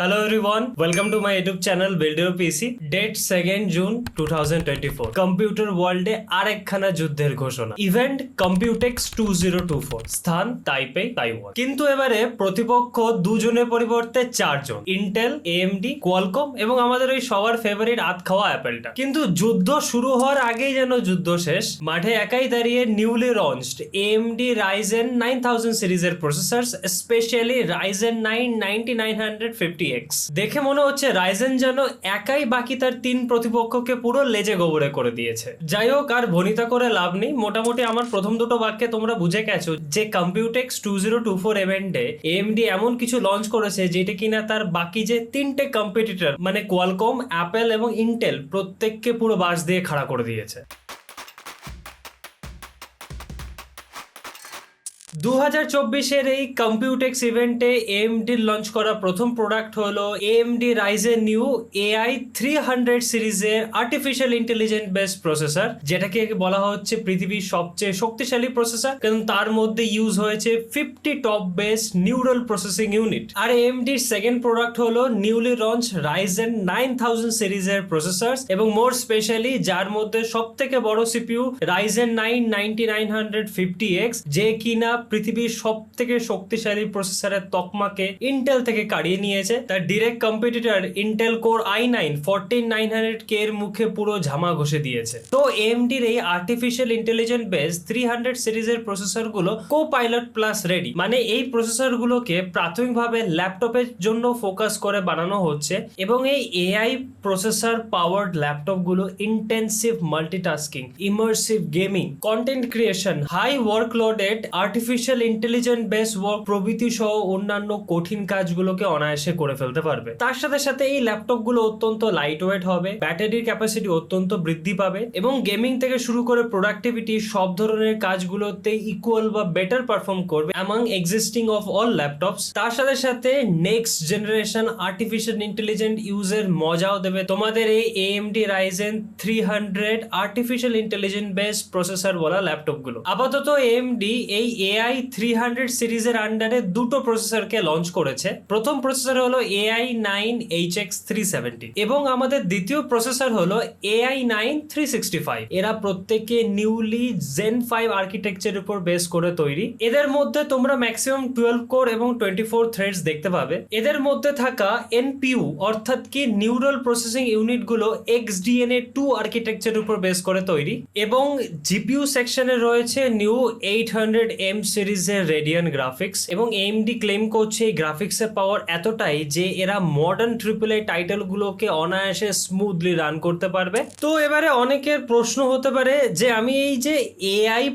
Hello everyone, welcome to my YouTube channel Build Your PC. Date 2nd June 2024. Computer ওয়ার্ল্ডে আরেকখানা যুদ্ধের ঘোষণা। Event কম্পিউটেক্স 2024। স্থান Taipei, Taiwan. কিন্তু এবারে প্রতিপক্ষ দুজনের পরিবর্তে চারজন, ইন্টেল, AMD, কোয়ালকম এবং আমাদের ওই সবার ফেভারিট আত খাওয়া অ্যাপেলটা। কিন্তু যুদ্ধ শুরু হওয়ার আগেই যেন যুদ্ধ শেষ। মাঠে একাই দাঁড়িয়ে নিউলি লঞ্চড AMD Ryzen 9000 সিরিজের প্রসেসর, স্পেশালি Ryzen 9 9950X। দেখে মনে হচ্ছে রাইজেন যেন একাই বাকি তার তিন প্রতিপক্ষকে পুরো লেজে গোবরে করে দিয়েছে। যাই হোক, আর ভনিতা করে লাভ নেই। মোটামুটি আমার প্রথম দুটো বাক্যে তোমরা বুঝে গেছো যে কম্পিউটেক্স 2024 ইভেন্টে AMD এমন কিছু লঞ্চ করেছে যেটা কিনা তার বাকি যে তিনটে কম্পিটিটর মানে কোয়ালকম, অ্যাপেল এবং ইন্টেল প্রত্যেককে পুরো বাস দিয়ে খাড়া করে দিয়েছে। 2024-এর এই কম্পিউটেক্স ইভেন্টে AMD লঞ্চ করা প্রথম প্রোডাক্ট হলো AMD Ryzen নিউ AI 300 সিরিজের আর্টিফিশিয়াল ইন্টেলিজেন্স বেসড প্রসেসর, যেটাকে বলা হচ্ছে পৃথিবীর সবচেয়ে শক্তিশালী প্রসেসর, কারণ তার মধ্যে ইউজ হয়েছে 50 TOPS based neural processing unit. আর AMD সেকেন্ড প্রোডাক্ট হলো নিউলি লঞ্চ Ryzen 9000 সিরিজের প্রসেসর এবং মোর স্পেশালি যার মধ্যে সবথেকে বড় CPU Ryzen 9 9950X, যে কিনা পৃথিবীর সব থেকে শক্তিশালী প্রসেসরের তকমাকে ইন্টেল থেকে কাড়িয়ে নিয়েছে। তার direct competitor Intel core i9 14900K এর মুখে পুরো ঝামা ঘষে দিয়েছে। তো AMDর এই আর্টিফিশিয়াল ইন্টেলিজেন্স বেস 300 সিরিজের প্রসেসর গুলো কোপাইলট প্লাস রেডি, মানে এই প্রসেসর গুলোকে প্রাথমিকভাবে ল্যাপটপের জন্য ফোকাস করে বানানো হচ্ছে এবং এই AI প্রসেসর পাওয়ার্ড ল্যাপটপ গুলো intensive multitasking, immersive gaming, content creation, high workloaded artificial intelligent base work প্রভৃতি সহ অন্যান্য কঠিন কাজগুলোকে অনায়াসে করে ফেলতে পারবে। তার সাথে সাথে এই ল্যাপটপ গুলো অত্যন্ত লাইট ওয়েট হবে, ব্যাটারির ক্যাপাসিটি অত্যন্ত বৃদ্ধি পাবে এবং গেমিং থেকে শুরু করে প্রোডাক্টিভিটি সব ধরনের কাজগুলোতে ইকুয়াল বা বেটার পারফর্ম করবে among existing of all laptops. তার সাথে সাথে নেক্সট জেনারেশন আর্টিফিশিয়াল ইন্টেলিজেন্ট ইউজের মজাও দেবে তোমাদের এই AMD Ryzen 300 artificial intelligent base processor বলা ল্যাপটপ গুলো। আপাতত AMD এই AI 300 সিরিজের আন্ডারে দুটো প্রসেসরকে লঞ্চ করেছে। প্রথম প্রসেসর হলো AI 9HX 370 এবং আমাদের দ্বিতীয় প্রসেসর হলো AI 9 365। এরা প্রত্যেকে নিউলি Zen 5 আর্কিটেকচারের উপর বেস করে তৈরি। এদের মধ্যে তোমরা ম্যাক্সিমাম 12 কোর এবং 24 থ্রেডস দেখতে পাবে। এদের মধ্যে থাকা NPU অর্থাৎ কি নিউরাল প্রসেসিং ইউনিট গুলো XDNA 2 আর্কিটেকচারের উপর বেস করে তৈরি এবং GPU সেকশনে রয়েছে নিউ 800M সিরিজের রেডিয়ান গ্রাফিক্স এবং AMD ক্লেম করছে এই গ্রাফিক্সের পাওয়ার এতটাই যে এরা মডার্ন AAA টাইটেল গুলোকে অনায়াসে স্মুথলি রান করতে পারবে। তো এবারে অনেকের প্রশ্ন হতে পারে যে আমি এই যে AI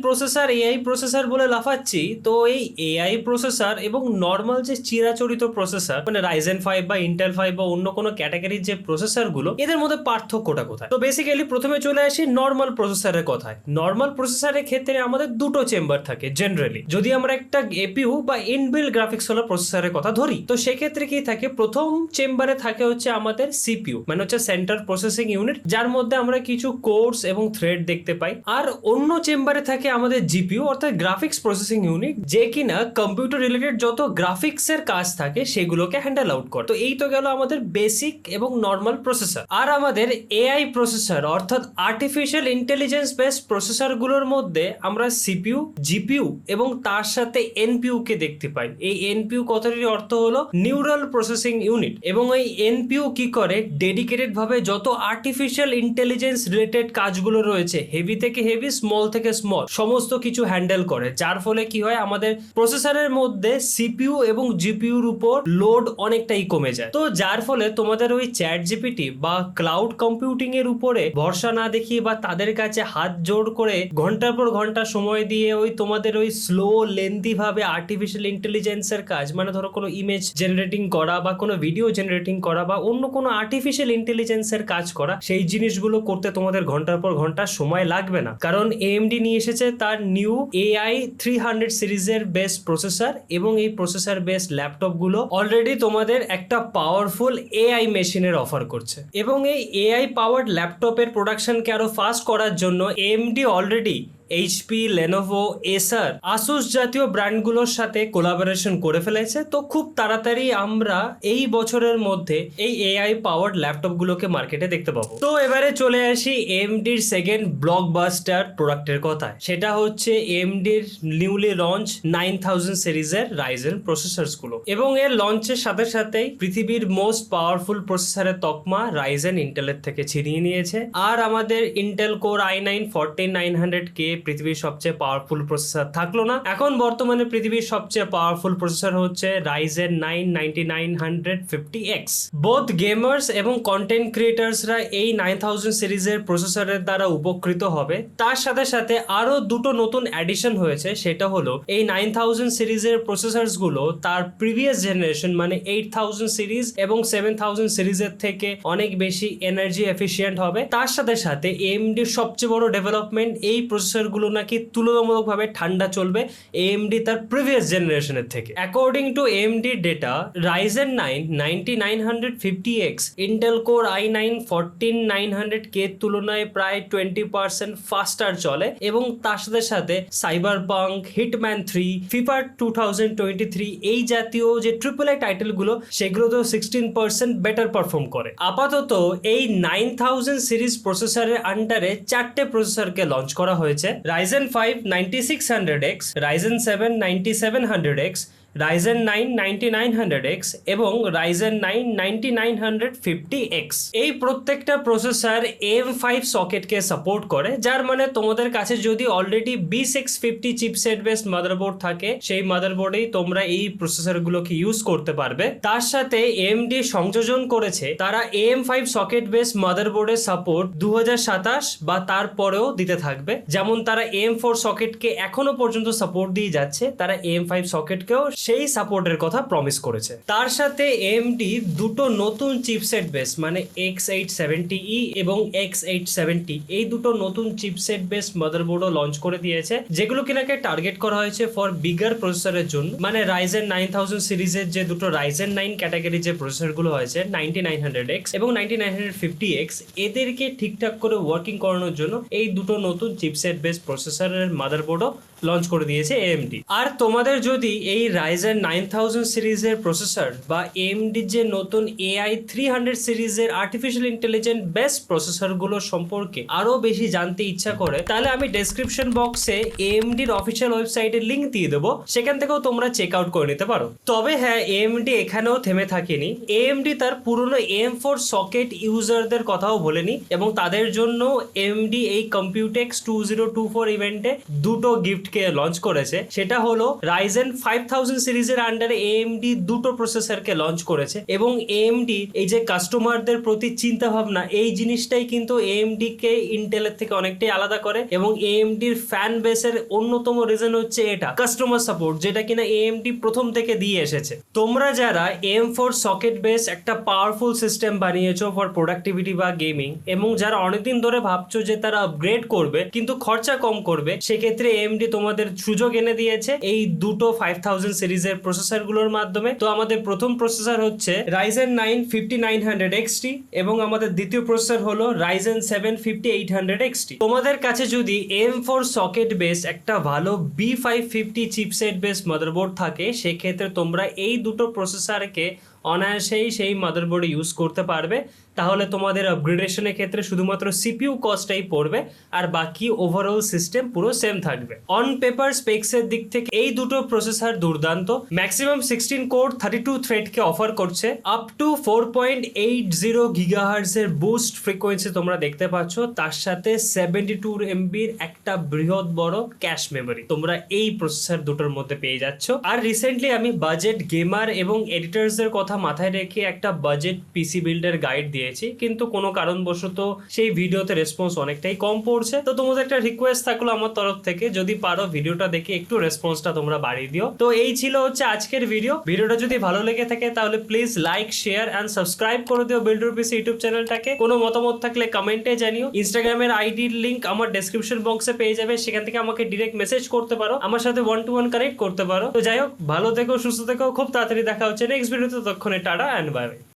প্রসেসর বলে লাফাচ্ছি, তো এই AI প্রসেসর এবং নর্মাল যে চিরাচরিত প্রসেসর মানে Ryzen 5 বা Intel 5 বা অন্য কোনো ক্যাটাগরির যে প্রসেসর গুলো, এদের মধ্যে পার্থক্যটা কোথায়? তো বেসিক্যালি প্রথমে চলে আসি নর্মাল প্রসেসরের কথায়। নর্মাল প্রসেসরের ক্ষেত্রে আমাদের দুটো চেম্বার থাকে জেনারেলি। যদি আমরা একটা APU বা ইনবিল্ট গ্রাফিক্স হলো প্রসেসরের কথা ধরি, তো সেক্ষেত্রে কি থাকে, প্রথম চেম্বারে থাকে হচ্ছে আমাদের CPU মানে হচ্ছে সেন্ট্রাল প্রসেসিং ইউনিট, যার মধ্যে আমরা কিছু কোর্স এবং থ্রেড দেখতে পাই। আর অন্য চেম্বারে থাকে আমাদের GPU অর্থাৎ গ্রাফিক্স প্রসেসিং ইউনিট, যে কিনা কম্পিউটার রিলেটেড যত গ্রাফিক্স এর কাজ থাকে সেগুলোকে হ্যান্ডেল আউট করে। তো এই তো গেল আমাদের বেসিক এবং নর্মাল প্রসেসর। আর আমাদের AI প্রসেসর অর্থাৎ আর্টিফিশিয়াল ইন্টেলিজেন্স বেসড প্রসেসর গুলোর মধ্যে আমরা CPU, GPU এবং তার সাথে NPU কে দেখতে পাই। এই NPU কথাটির অর্থ হলো নিউরাল প্রসেসিং ইউনিট এবং এই NPU কি করে, ডেডিকেটেড ভাবে যত আর্টিফিশিয়াল ইন্টেলিজেন্স রিলেটেড কাজগুলো রয়েছে, হেভি থেকে হেভি, স্মল থেকে স্মল, সমস্ত কিছু হ্যান্ডেল করে। যার ফলে কি হয়, আমাদের প্রসেসরের মধ্যে CPU এবং GPU এর উপর লোড অনেকটাই কমে যায়। তো যার ফলে তোমাদের ওই ChatGPT বা ক্লাউড কম্পিউটিং এর উপরে ভরসা না দেখিয়ে বা তাদের কাছে হাত জোড় করে ঘন্টার পর ঘন্টা সময় দিয়ে ওই তোমাদের ওই স্লো লেন্থি ভাবে আর্টিফিশিয়াল ইন্টেলিজেন্সের কাজ, মানে ধরো কোনো ইমেজ জেনারেটিং করা বা কোনো ভিডিও জেনারেটিং করা বা অন্য কোনো আর্টিফিশিয়াল ইন্টেলিজেন্সের কাজ করা, সেই জিনিসগুলো করতে তোমাদের ঘন্টার পর ঘন্টা সময় লাগবে না, কারণ AMD নিয়ে এসেছে তার নিউ AI 300 সিরিজের বেস প্রসেসর এবং এই প্রসেসর বেস ল্যাপটপ গুলো অলরেডি তোমাদের একটা পাওয়ারফুল AI মেশিনের অফার করছে এবং এই AI পাওয়ার্ড ল্যাপটপের প্রোডাকশনকে আরো ফাস্ট করার জন্য AMD অলরেডি এইচপি, লেনোভো, এসার, আসুস জাতীয় ব্র্যান্ডগুলোর সাথে কোলাবোরেশন করে ফেলেছে। তো খুব তাড়াতাড়ি আমরা এই বছরের মধ্যে এই এআই পাওয়ার্ড ল্যাপটপগুলোকে মার্কেটে দেখতে পাবো। তো এবারে চলে আসি এএমডির সেকেন্ড ব্লকবাস্টার প্রোডাক্টের কথায়। সেটা হচ্ছে এএমডির নিউলি লঞ্চ 9000 সিরিজের রাইজেন প্রসেসরস গুলো, এবং এর লঞ্চের সাথে সাথেই পৃথিবীর মোস্ট পাওয়ারফুল প্রসেসরের তকমা রাইজেন ইন্টেলের থেকে ছিনিয়ে নিয়েছে। আর আমাদের ইন্টেল কোর i9 14900K পৃথিবীর সবচেয়ে পাওয়ারফুল প্রসেসর থাকলো না। এখন বর্তমানে পৃথিবীর সবচেয়ে পাওয়ারফুল প্রসেসর হচ্ছে রাইজেন 9 9950X। বোথ গেমার্স এবং কন্টেন্ট ক্রিয়েটার্সরা এই 9000 সিরিজের প্রসেসরের দ্বারা উপকৃত হবে। তার সাথে সাথে আরো দুটো নতুন অ্যাডিশন হয়েছে, সেটা হলো এই 9000 সিরিজের প্রসেসরস গুলো তার প্রিভিয়াস জেনারেশন মানে 8000 সিরিজ এবং 7000 সিরিজের থেকে অনেক বেশি এনার্জি এফিশিয়েন্ট হবে। তার সাথে সাথে এএমডির সবচেয়ে বড় ডেভেলপমেন্ট, এই প্রসেসরগুলো নাকি তুলনামূলকভাবে ঠান্ডা চলবে এএমডি তার প্রিভিয়াস জেনারেশনের থেকে। According to AMD data, Ryzen 9 9950X Intel core i9 14900K তুলনায় প্রায় 20% ফাস্টার চলে, এবং তার সাথে সাথে সাইবারপাঙ্ক, হিটম্যান 3, ফিফা 2023 এই জাতীয় যে ট্রিপল আই টাইটেলগুলো সেগুলো তো 16% বেটার পারফর্ম করে। আপাতত এই 9000 সিরিজ প্রসেসরের আন্ডারে 4টে প্রসেসরকে লঞ্চ করা হয়েছে: Ryzen 5 9600X, Ryzen 7 9700X, Ryzen 9 9900X এবং রাইজেন 9 9950X। এই প্রত্যেকটা প্রসেসর AM5 সকেটকে সাপোর্ট করে, যার মানে তোমাদের কাছে যদি already B650 chipset based motherboard থাকে, সেই মাদারবোর্ডেই তোমরা এই প্রসেসরগুলোকে ইউজ করতে পারবে। তার সাথে AMD সংযোজন করেছে তারা AM5 সকেট বেসড মাদারবোর্ডের সাপোর্ট 2027 বা তারপরেও দিতে থাকবে। যেমন তারা AM4 সকেটকে এখনো পর্যন্ত সাপোর্ট দিয়ে যাচ্ছে, তারা AM5 সকেটকেও সেই সাপোর্টের কথা প্রমিস করেছে। তার সাথে AMD দুটো নতুন চিপসেট বেস মানে X870E এবং X870 এই দুটো নতুন চিপসেট বেস মাদারবোর্ডও লঞ্চ করে দিয়েছে, যেগুলো কিনাকে টার্গেট করা হয়েছে ফর বিগার প্রসেসরের জন্য। মানে রাইজেন 9000 সিরিজের যে দুটো রাইজেন 9 ক্যাটাগরি যে প্রসেসরগুলো হয়েছে 9900X এবং 9950X, এদেরকে ঠিকঠাক করে ওয়ার্কিং করানোর জন্য এই দুটো নতুন চিপসেট বেস প্রসেসরের মাদারবোর্ডও লঞ্চ করে দিয়েছে AMD। আর তোমাদের যদি এই রাইজেন 9000 সিরিজের প্রসেসর বা AMD যে নতুন AI 300 সিরিজের আর্টিফিশিয়াল ইন্টেলিজেন্ট বেসড প্রসেসরগুলো সম্পর্কে আরো বেশি জানতে ইচ্ছা করে, তাহলে আমি ডেসক্রিপশন বক্সে AMD এর অফিসিয়াল ওয়েবসাইটের লিংক দিয়ে দেবো, সেখান থেকেও তোমরা চেক আউট করে নিতে পারো। তবে হ্যাঁ, AMD এখানেও থেমে থাকেনি। AMD তার পুরনো AM4 সকেট ইউজারদের কথাও বলেনি, এবং তাদের জন্য AMD এই কম্পিউটেক্স 2024 ইভেন্টে দুটো গিফট কে লঞ্চ করেছে। সেটা হলো রাইজেন 5000 সিরিজের আন্ডারে AMD দুটো প্রসেসরকে লঞ্চ করেছে, এবং AMD এই যে কাস্টমারদের প্রতি চিন্তা ভাবনা, এই জিনিসটাই কিন্তু AMD কে ইন্টেলের থেকে অনেকটাই আলাদা করে। এবং AMD এর ফ্যান বেসের অন্যতম রিজন হচ্ছে এটা কাস্টমার সাপোর্ট, যেটা কিনা AMD প্রথম থেকে দিয়ে এসেছে। তোমরা যারা AM4 সকেট বেস একটা পাওয়ারফুল সিস্টেম বানিয়েছো ফর প্রোডাক্টিভিটি বা গেমিং, এবং যারা অনেকদিন ধরে ভাবছো যে তারা আপগ্রেড করবে কিন্তু খরচা কম করবে, সেক্ষেত্রে AMD তোমাদের সুযোগ এনে দিয়েছে এই দুটো 5000 সিরিজের প্রসেসরগুলোর মাধ্যমে। তো আমাদের প্রথম প্রসেসর হচ্ছে রাইজেন 9 5900XT এবং আমাদের দ্বিতীয় প্রসেসর হলো রাইজেন 7 5800XT। তোমাদের কাছে যদি AM4 সকেট বেস একটা ভালো B550 চিপসেট বেস মাদারবোর্ড থাকে, সেক্ষেত্রে তোমরা এই দুটো প্রসেসরকে অনায়াসেই সেই মাদারবোর্ডে ইউজ করতে পারবে। তাহলে তোমাদের আপগ্রেডেশনের ক্ষেত্রে শুধুমাত্র সিপিইউ কস্টটাই পড়বে, আর বাকি ওভারঅল সিস্টেম পুরো সেম থাকবে। অন পেপার স্পেক্সের দিক থেকে এই দুটো প্রসেসর দুর্দান্ত। ম্যাক্সিমাম 16 কোর 32 থ্রেডকে অফার করছে, আপ টু 4.80 গিগাহার্টজ এর বুস্ট ফ্রিকোয়েন্সি তোমরা দেখতে পাচ্ছ। তার সাথে 72 MB একটা বৃহৎ বড় ক্যাশ মেমোরি তোমরা এই প্রসেসর দুটোর মধ্যে পেয়ে যাচ্ছ। আর রিসেন্টলি আমি বাজেট গেমার এবং এডিটরসদের কথা মাথায় রেখে একটা বাজেট পিসি বিল্ডের গাইড দিয়েছি, কিন্তু কোনো কারণবশত সেই ভিডিওতে রেসপন্স অনেকটাই কম পড়ছে। তো তোমাদের একটা রিকোয়েস্ট থাকলো আমার তরফ থেকে, যদি পারো ভিডিওটা দেখে একটু রেসপন্সটা তোমরা বাড়িয়ে দিও। তো এই ছিল হচ্ছে আজকের ভিডিওটা যদি ভালো লেগে থাকে তাহলে please like, share and subscribe করে দিও বিল্ডার পিসি ইউটিউব চ্যানেলটাকে। কোনো মতামত থাকলে কমেন্টে জানিও। ইনস্টাগ্রামের আইডির লিংক আমার ডেসক্রিপশন বক্সে পেয়ে যাবে, সেখান থেকে আমাকে ডিরেক্ট মেসেজ করতে পারো, আমার সাথে 1-to-1 কানেক্ট করতে পারো। তো যাই হোক, ভালো থেকো, সুস্থ থেকো, খুব তাড়াতাড়ি দেখা হচ্ছে নেক্সট ভিডিওতে। ততক্ষণে টাটা এন্ড বাই বাই।